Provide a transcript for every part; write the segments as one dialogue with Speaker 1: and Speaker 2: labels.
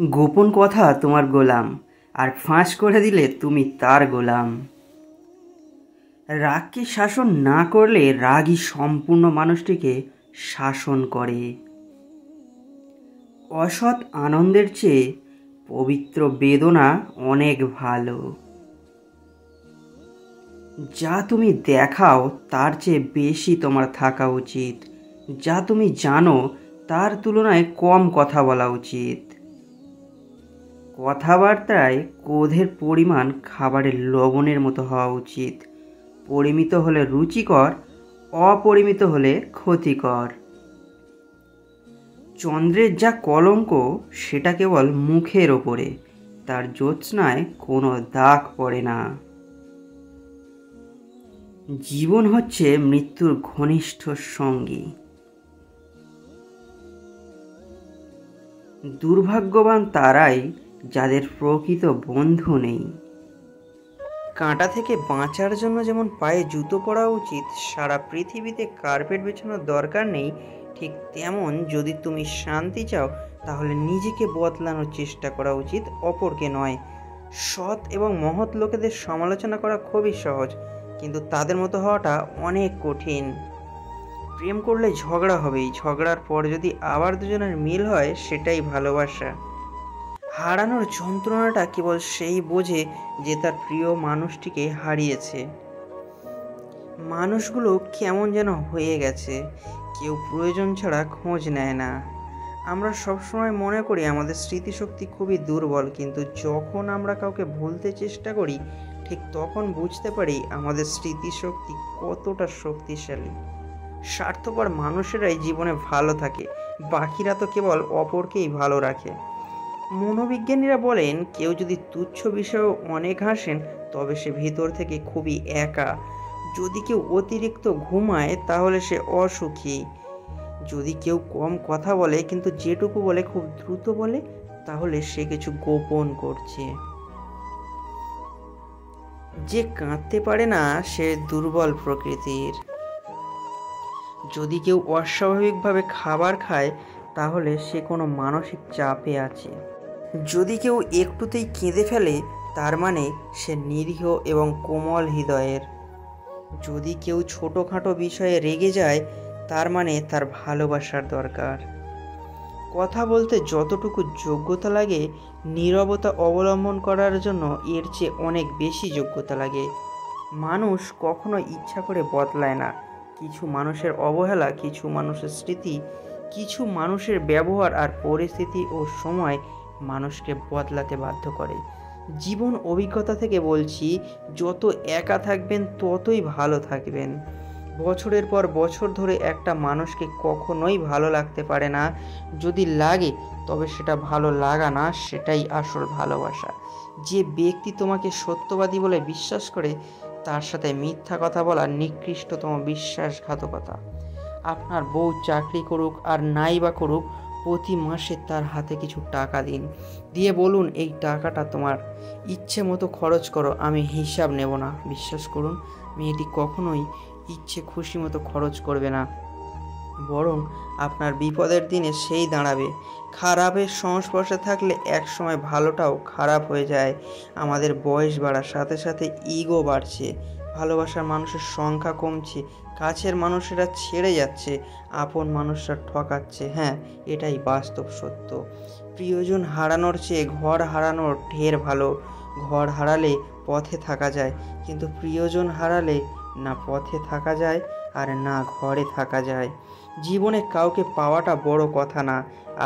Speaker 1: গোপন কথা তোমার গোলাম, আর ফাঁস করে দিলে তুমি তার গোলাম। রাগকে শাসন না করলে রাগই সম্পূর্ণ মানুষটিকে শাসন করে। অসৎ আনন্দের চেয়ে পবিত্র বেদনা অনেক ভালো। যা তুমি দেখাও তার চেয়ে বেশি তোমার থাকা উচিত। যা তুমি জানো তার তুলনায় কম কথা বলা উচিত। কথাবার্তায় ক্রোধের পরিমাণ খাবারের লবণের মতো হওয়া উচিত। পরিমিত হলে রুচিকর, অপরিমিত হলে ক্ষতিকর। চন্দ্রের যা কলঙ্ক সেটা কেবল মুখের ওপরে, তার জ্যোৎস্নায় কোনো দাগ পড়ে না। জীবন হচ্ছে মৃত্যুর ঘনিষ্ঠ সঙ্গী। দুর্ভাগ্যবান তারাই যাদের প্রকৃত বন্ধু নেই। কাঁটা থেকে বাঁচার জন্য যেমন পায়ে জুতো পরা উচিত, সারা পৃথিবীতে কার্পেট বিছানোর দরকার নেই, ঠিক তেমন যদি তুমি শান্তি চাও তাহলে নিজেকে বদলানোর চেষ্টা করা উচিত, অপরকে নয়। সৎ এবং মহৎ লোকেদের সমালোচনা করা খুবই সহজ, কিন্তু তাদের মতো হওয়াটা অনেক কঠিন। প্রেম করলে ঝগড়া হবেই, ঝগড়ার পর যদি আবার দুজনের মিল হয় সেটাই ভালোবাসা। হারানোর যন্ত্রণাটা কেবল সেই বোঝে যে তার প্রিয় মানুষটিকে হারিয়েছে। মানুষগুলো কেমন যেন হয়ে গেছে, কেউ প্রয়োজন ছাড়া খোঁজ নেয় না। আমরা সবসময় মনে করি আমাদের স্মৃতিশক্তি খুবই দুর্বল, কিন্তু যখন আমরা কাউকে ভুলতে চেষ্টা করি ঠিক তখন বুঝতে পারি আমাদের স্মৃতিশক্তি কতটা শক্তিশালী। স্বার্থপর মানুষেরাই জীবনে ভালো থাকে, বাকিরা তো কেবল অপরকেই ভালো রাখে। মনোবিজ্ঞানীরা বলেন কেউ যদি তুচ্ছ বিষয়েও অনেক হাসেন তবে সে ভিতর থেকে খুবই একা। যদি কেউ অতিরিক্ত ঘুমায় তাহলে সে অসুখী। যদি কেউ কম কথা বলে কিন্তু যেটুকু বলে খুব দ্রুত বলে তাহলে সে কিছু গোপন করছে। যে কাঁদতে পারে না সে দুর্বল প্রকৃতির। যদি কেউ অস্বাভাবিকভাবে খাবার খায় তাহলে সে কোনো মানসিক চাপে আছে। যদি কেউ একটুতেই কেঁদে ফেলে তার মানে সে নিরীহ এবং কোমল হৃদয়ের। যদি কেউ ছোটোখাটো বিষয়ে রেগে যায় তার মানে তার ভালোবাসার দরকার। কথা বলতে যতটুকু যোগ্যতা লাগে নীরবতা অবলম্বন করার জন্য এর চেয়ে অনেক বেশি যোগ্যতা লাগে। মানুষ কখনো ইচ্ছা করে বদলায় না। কিছু মানুষের অবহেলা, কিছু মানুষের স্মৃতি, কিছু মানুষের ব্যবহার আর পরিস্থিতি ও সময় মানুষকে বদলাতে বাধ্য করে। জীবন অভিজ্ঞতা থেকে বলছি, যত একা থাকবেন ততই ভালো থাকবেন। বছরের পর বছর ধরে একটা মানুষকে কখনোই ভালো লাগতে পারে না। যদি লাগে তবে সেটা ভালো লাগা না, সেটাই আসল ভালোবাসা। যে ব্যক্তি তোমাকে সত্যবাদী বলে বিশ্বাস করে তার সাথে মিথ্যা কথা বলা নিকৃষ্টতম বিশ্বাসঘাতকতা। আপনার বউ চাকরি করুক আর নাই বা করুক, প্রতি মাসে তার হাতে কিছু টাকা দিন, দিয়ে বলুন এই টাকাটা তোমার, ইচ্ছে মতো খরচ করো, আমি হিসাব নেব না। বিশ্বাস করুন মেয়েটি কখনোই ইচ্ছে খুশি মতো খরচ করবে না, বরং আপনার বিপদের দিনে সেই দাঁড়াবে। খারাপের সংস্পর্শে থাকলে একসময় ভালোটাও খারাপ হয়ে যায়। আমাদের বয়স বাড়ার সাথে সাথে ইগো বাড়ছে, ভালোবাসার মানুষের সংখ্যা কমছে, কাছের মানুষেরা ছেড়ে যাচ্ছে, আপন মানুষরা ঠকাচ্ছে। হ্যাঁ, এটাই বাস্তব সত্য। প্রিয়জন হারানোর চেয়ে ঘর হারানোর ঢের ভালো। ঘর হারালে পথে থাকা যায়, কিন্তু প্রিয়জন হারালে না পথে থাকা যায় আর না ঘরে থাকা যায়। জীবনে কাউকে পাওয়াটা বড় কথা না,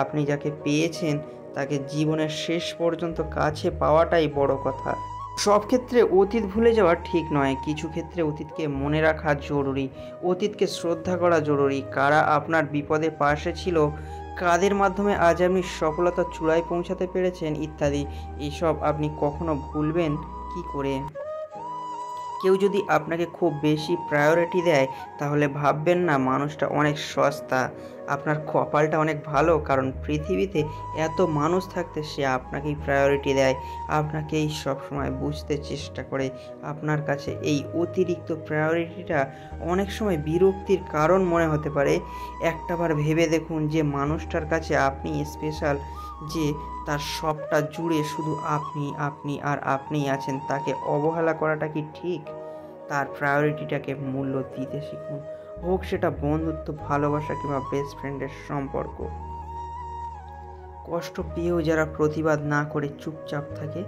Speaker 1: আপনি যাকে পেয়েছেন তাকে জীবনের শেষ পর্যন্ত কাছে পাওয়াটাই বড় কথা। সব ক্ষেত্রে অতীত ভুলে যাওয়া ঠিক নয়, কিছু ক্ষেত্রে অতীতকে মনে রাখা জরুরি, অতীতকে শ্রদ্ধা করা জরুরি। কারা আপনার বিপদে পাশে ছিল, কাদের মাধ্যমে আজ আপনি সফলতার চূড়ায় পৌঁছাতে পেরেছেন ইত্যাদি, এসব আপনি কখনো ভুলবেন কি করে? কেউ যদি আপনাকে খুব বেশি প্রায়োরিটি দেয় তাহলে ভাববেন না মানুষটা অনেক সস্তা। আপনার কপালটা অনেক ভালো, কারণ পৃথিবীতে এত মানুষ থাকতে সে আপনাকেই প্রায়োরিটি দেয়, আপনাকেই সবসময় বুঝতে চেষ্টা করে। আপনার কাছে এই অতিরিক্ত প্রায়োরিটিটা অনেক সময় বিরক্তির কারণ মনে হতে পারে। একটাবার ভেবে দেখুন যে মানুষটার কাছে আপনি স্পেশাল, যে তার সবটা জুড়ে শুধু আপনি আপনি আর আপনিই আছেন, তাকে অবহেলা করাটা কি ঠিক? তার প্রায়োরিটিটাকে মূল্য দিতে শিখুন, হোক সেটা বন্ধুত্ব, ভালোবাসা কিংবা বেস্ট ফ্রেন্ডের সম্পর্ক। কষ্ট পেয়েও যারা প্রতিবাদ না করে চুপচাপ থাকে,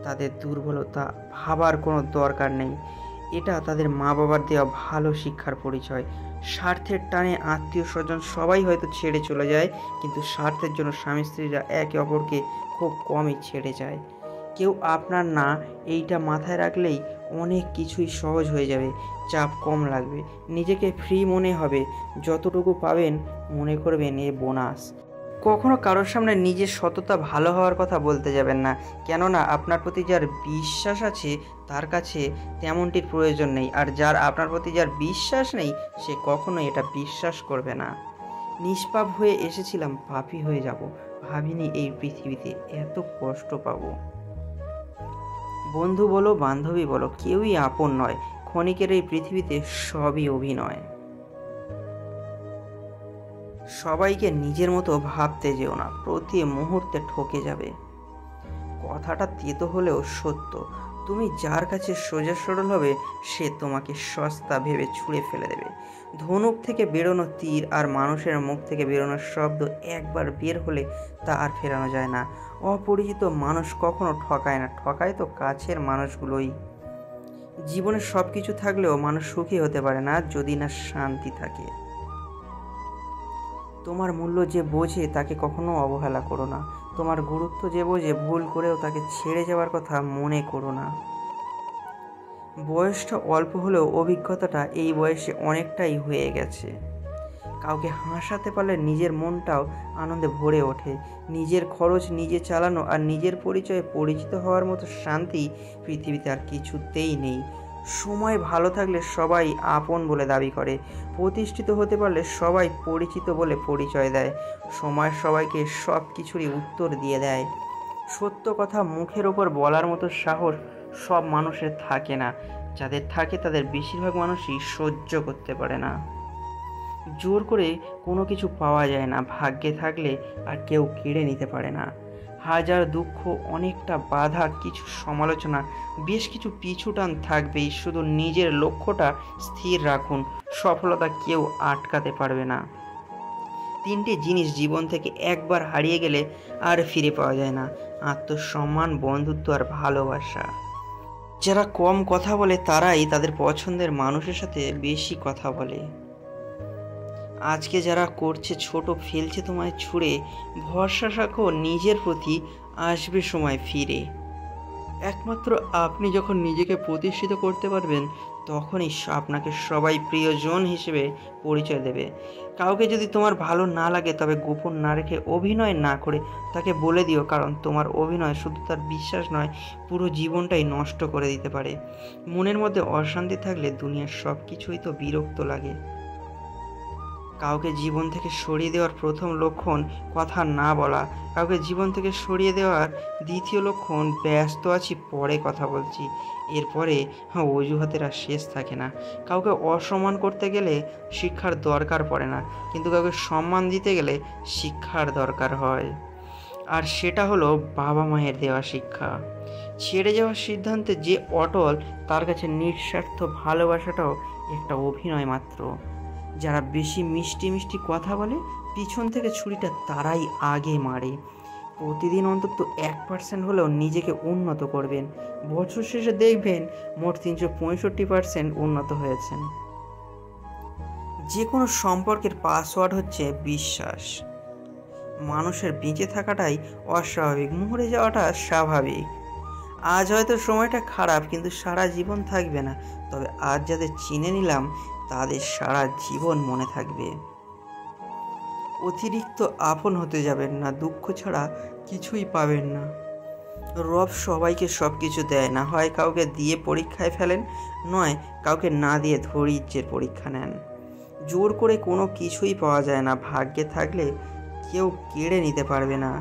Speaker 1: তাদের দুর্বলতা ভাবার কোনো দরকার নেই। এটা তাদের মা বাবার দেওয়া ভালো শিক্ষার পরিচয়। স্বার্থের টানে আত্মীয় স্বজন সবাই হয়তো ছেড়ে চলে যায়, কিন্তু স্বার্থের জন্য স্বামী স্ত্রীরা একে অপরকে খুব কমই ছেড়ে যায়। কেউ আপনার না, এইটা মাথায় রাখলেই অনেক কিছুই সহজ হয়ে যাবে, চাপ কম লাগবে, নিজেকে ফ্রি মনে হবে। যতটুকু পাবেন মনে করবেন এ বোনাস। কখনো কারোর সামনে নিজের সততা ভালো হওয়ার কথা বলতে যাবেন না, কেননা আপনার প্রতি যার বিশ্বাস আছে তার কাছে তেমনটির প্রয়োজন নেই, আর আপনার প্রতি যার বিশ্বাস নেই সে কখনো এটা বিশ্বাস করবে না। নিষ্পাপ হয়ে এসেছিলাম, পাপী হয়ে যাব, ভাবিনি এই পৃথিবীতে এত কষ্ট পাবো। বন্ধু বলো বান্ধবী বলো, কেউই আপন নয়, ক্ষণিকের এই পৃথিবীতে সবই অভিনয়। সবাইকে নিজের মতো ভাবতে যেও না, প্রতি মুহূর্তে ঠকে যাবে। কথাটা তেতো হলেও সত্য, তুমি যার কাছে সোজা সরল হবে সে তোমাকে সস্তা ভেবে ছুঁড়ে ফেলে দেবে। ধনুক থেকে বেরোনো তীর আর মানুষের মুখ থেকে বেরোনো শব্দ একবার বের হলে তা আর ফেরানো যায় না। অপরিচিত মানুষ কখনো ঠকায় না, ঠকায় তো কাছের মানুষগুলোই। জীবনে সব কিছু থাকলেও মানুষ সুখী হতে পারে না যদি না শান্তি থাকে। তোমার মূল্য যে বোঝে তাকে কখনো অবহেলা করো না, তোমার গুরুত্ব যে বোঝে ভুল করেও তাকে ছেড়ে যাওয়ার কথা মনে করো না। বয়সটা অল্প হলেও অভিজ্ঞতাটা এই বয়সে অনেকটাই হয়ে গেছে। কাউকে হাসাতে পারলে নিজের মনটাও আনন্দে ভরে ওঠে। নিজের খরচ নিজে চালানো আর নিজের পরিচয়ে পরিচিত হওয়ার মতো শান্তি পৃথিবীতে আর কিছুতেই নেই। সময় ভালো থাকলে সবাই আপন বলে দাবি করে, প্রতিষ্ঠিত হতে পারলে সবাই পরিচিত বলে পরিচয় দেয়। সময় সবাইকে সব কিছুরই উত্তর দিয়ে দেয়। সত্য কথা মুখের ওপর বলার মতো সাহস সব মানুষের থাকে না, যাদের থাকে তাদের বেশিরভাগ মানুষই সহ্য করতে পারে না। জোর করে কোনো কিছু পাওয়া যায় না, ভাগ্যে থাকলে আর কেউ কেড়ে নিতে পারে না। হাজার দুঃখ, অনেকটা বাধা, কিছু সমালোচনা, বেশ কিছু পিছুটান থাকবেই। শুধু নিজের লক্ষ্যটা স্থির রাখুন, সফলতা কেউ আটকাতে পারবে না। তিনটি জিনিস জীবন থেকে একবার হারিয়ে গেলে আর ফিরে পাওয়া যায় না: আত্মসম্মান, বন্ধুত্ব আর ভালোবাসা। যারা কম কথা বলে তারাই তাদের পছন্দের মানুষের সাথে বেশি কথা বলে। আজকে যারা করছে ছোট, ফেলছে তোমায় ছুঁড়ে, ভরসা রাখো নিজের প্রতি, আসবে সময় ফিরে। একমাত্র আপনি যখন নিজেকে প্রতিষ্ঠিত করতে পারবেন তখনই আপনাকে সবাই প্রিয়জন হিসেবে পরিচয় দেবে। কাউকে যদি তোমার ভালো না লাগে তবে গোপন না রেখে, অভিনয় না করে তাকে বলে দিও, কারণ তোমার অভিনয় শুধু তার বিশ্বাস নয়, পুরো জীবনটাই নষ্ট করে দিতে পারে। মনের মধ্যে অশান্তি থাকলে দুনিয়ার সব কিছুই তো বিরক্ত লাগে। কাউকে জীবন থেকে সরিয়ে দেওয়ার প্রথম লক্ষণ কথা না বলা, কাউকে জীবন থেকে সরিয়ে দেওয়ার দ্বিতীয় লক্ষণ ব্যস্ত আছি পরে কথা বলছি। এরপরে অজুহাতের আর শেষ থাকে না। কাউকে অসম্মান করতে গেলে শিক্ষার দরকার পড়ে না, কিন্তু কাউকে সম্মান দিতে গেলে শিক্ষার দরকার হয়। আর সেটা হলো বাবা মায়ের দেওয়া শিক্ষা। ছেড়ে যাওয়ার সিদ্ধান্তে যে অটল তার কাছে নিঃস্বার্থ ভালোবাসাটাও একটা অভিনয় মাত্র। যারা বেশি মিষ্টি মিষ্টি কথা বলে পিছন থেকে ছুরিটা তারাই আগে মারে। প্রতিদিন অন্তত 1% হলেও নিজেকে উন্নত করবেন, বছর শেষে দেখবেন মোট 365% উন্নত হয়েছেন। যে কোনো সম্পর্কের পাসওয়ার্ড হচ্ছে বিশ্বাস। মানুষের বেঁচে থাকাটাই অস্বাভাবিক, মরে যাওয়াটা স্বাভাবিক। আজ হয়তো সময়টা খারাপ, কিন্তু সারা জীবন থাকবে না। তবে আজ যাদের চিনে নিলাম তাদের সারা জীবন মনে থাকবে। অতিরিক্ত আপন হতে যাবেন না, দুঃখ ছাড়া কিছুই পাবেন না। রব সবাইকে সব কিছু দেয় না, হয় কাউকে দিয়ে পরীক্ষায় ফেলেন, নয় কাউকে না দিয়ে ধৈর্যের পরীক্ষা নেন। জোর করে কোনো কিছুই পাওয়া যায় না, ভাগ্যে থাকলে কেউ কেড়ে নিতে পারবে না।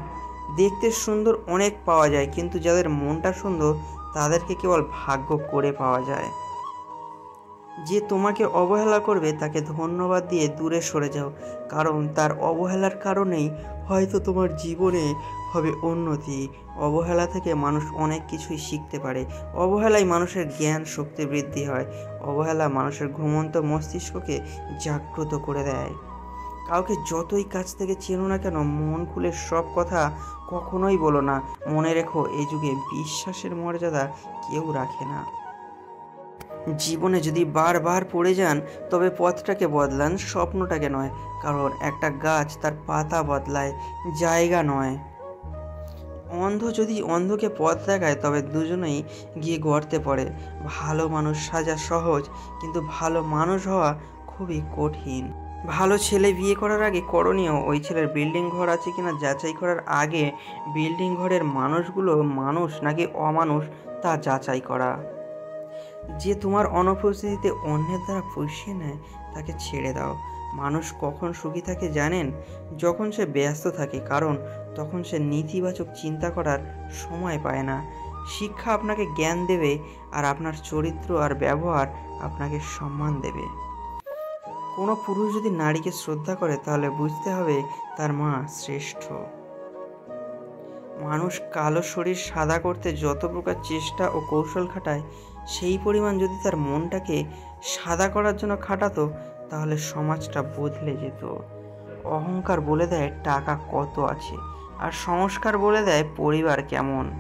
Speaker 1: দেখতে সুন্দর অনেক পাওয়া যায়, কিন্তু যাদের মনটা সুন্দর তাদেরকে কেবল ভাগ্য করে পাওয়া যায়। যে তোমাকে অবহেলা করবে তাকে ধন্যবাদ দিয়ে দূরে সরে যাও, কারণ তার অবহেলার কারণেই হয়তো তোমার জীবনে হবে উন্নতি। অবহেলা থেকে মানুষ অনেক কিছুই শিখতে পারে। অবহেলায় মানুষের জ্ঞান শক্তি বৃদ্ধি হয়। অবহেলা মানুষের ঘুমন্ত মস্তিষ্ককে জাগ্রত করে দেয়। কাউকে যতই কাছ থেকে চেনো না কেন, মন খুলে সব কথা কখনোই বলো না। মনে রেখো, এই যুগে বিশ্বাসের মর্যাদা কেউ রাখে না। জীবনে যদি বারবার পড়ে যান, তবে পথটাকে বদলান, স্বপ্নটাকে নয়। কারণ একটা গাছ তার পাতা বদলায়, জায়গা নয়। অন্ধ যদি অন্ধকে পথ দেখায়, তবে দুজনেই গিয়ে গর্তে পড়ে। ভালো মানুষ সাজা সহজ, কিন্তু ভালো মানুষ হওয়া খুবই কঠিন। ভালো ছেলে বিয়ে করার আগে করণীয়, ওই ছেলের বিল্ডিং ঘর আছে কিনা যাচাই করার আগে বিল্ডিং ঘরের মানুষগুলো মানুষ নাকি অমানুষ তা যাচাই করা। যে তোমার অনুপস্থিতিতে অন্যের দ্বারা পুষিয়ে নেয়, তাকে ছেড়ে দাও। মানুষ কখন সুখী থাকে জানেন? যখন সে ব্যস্ত থাকে, কারণ তখন সে নেতিবাচক চিন্তা করার সময় পায় না। শিক্ষা আপনাকে জ্ঞান দেবে, আর আপনার চরিত্র আর ব্যবহার আপনাকে সম্মান দেবে। কোনো পুরুষ যদি নারীকে শ্রদ্ধা করে, তাহলে বুঝতে হবে তার মা শ্রেষ্ঠ। মানুষ কালো শরীর সাদা করতে যত প্রকার চেষ্টা ও কৌশল খাটায়, সেই পরিমাণ যদি তার মনটাকে সাদা করার জন্য খাটাতো, তাহলে সমাজটা বদলে যেত। অহংকার বলে দেয় টাকা কত আছে, আর সংস্কার বলে দেয় পরিবার কেমন।